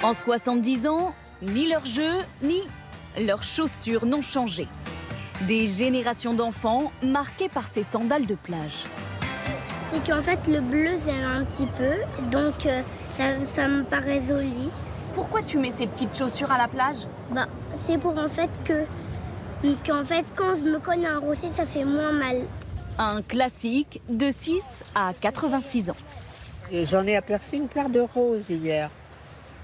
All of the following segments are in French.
En 70 ans, ni leur jeu, ni leurs chaussures n'ont changé. Des générations d'enfants marquées par ces sandales de plage. C'est qu'en fait, le bleu, c'est un petit peu, donc ça me paraît joli. Pourquoi tu mets ces petites chaussures à la plage? C'est pour en fait qu'en fait, quand je me cogne à un rocher, ça fait moins mal. Un classique de 6 à 86 ans. J'en ai aperçu une paire de roses hier.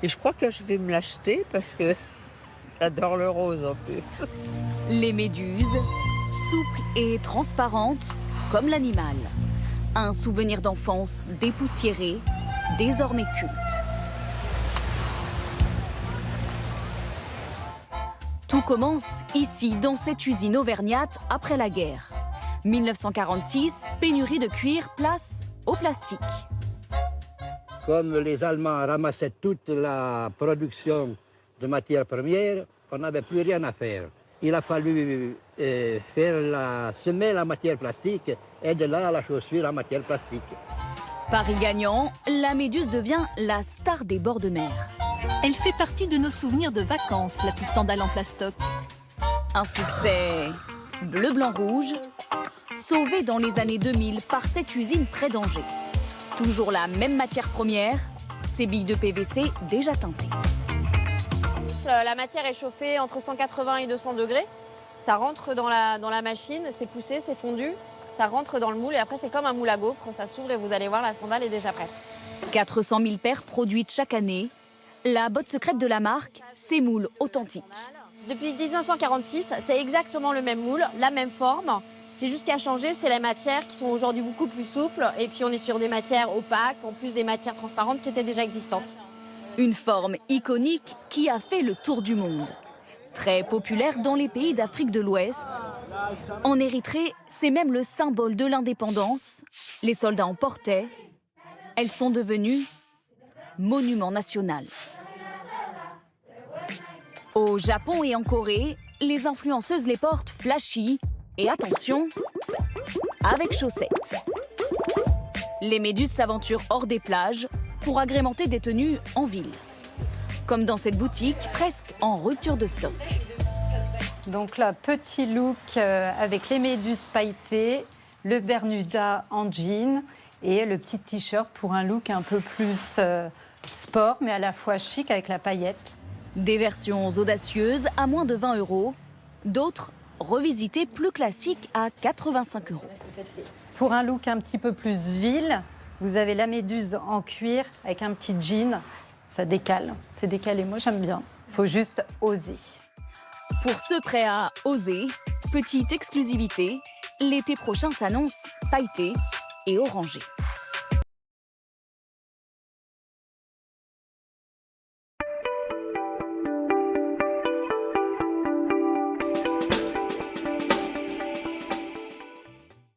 Et je crois que je vais me l'acheter parce que j'adore le rose en plus. Les méduses, souples et transparentes comme l'animal. Un souvenir d'enfance dépoussiéré, désormais culte. Tout commence ici, dans cette usine auvergnate, après la guerre. 1946, pénurie de cuir, place au plastique. Comme les Allemands ramassaient toute la production de matières premières, on n'avait plus rien à faire. Il a fallu semer la matière plastique et de là la chaussure en matière plastique. Paris gagnant, la méduse devient la star des bords de mer. Elle fait partie de nos souvenirs de vacances, la petite sandale en plastoc. Un succès bleu, blanc, rouge, sauvé dans les années 2000 par cette usine près d'Angers. Toujours la même matière première, ces billes de PVC déjà teintées. La matière est chauffée entre 180 et 200 degrés. Ça rentre dans la machine, c'est poussé, c'est fondu. Ça rentre dans le moule et après c'est comme un moule à gaufres. Quand ça s'ouvre et vous allez voir, la sandale est déjà prête. 400 000 paires produites chaque année. La botte secrète de la marque, ces moules authentiques. Depuis 1946, c'est exactement le même moule, la même forme. C'est juste qu'à changer, c'est les matières qui sont aujourd'hui beaucoup plus souples. Et puis on est sur des matières opaques, en plus des matières transparentes qui étaient déjà existantes. Une forme iconique qui a fait le tour du monde. Très populaire dans les pays d'Afrique de l'Ouest. En Érythrée, c'est même le symbole de l'indépendance. Les soldats en portaient. Elles sont devenues monument national. Au Japon et en Corée, les influenceuses les portent flashy et attention, avec chaussettes. Les méduses s'aventurent hors des plages pour agrémenter des tenues en ville. Comme dans cette boutique, presque en rupture de stock. Donc là, petit look avec les méduses pailletées, le Bermuda en jean et le petit t-shirt pour un look un peu plus sport, mais à la fois chic avec la paillette. Des versions audacieuses à moins de 20 €, d'autres revisitées plus classiques à 85 €. Pour un look un petit peu plus ville, vous avez la méduse en cuir avec un petit jean. Ça décale, c'est décalé, moi j'aime bien. Il faut juste oser. Pour ceux prêts à oser, petite exclusivité, l'été prochain s'annonce pailleté et orangé.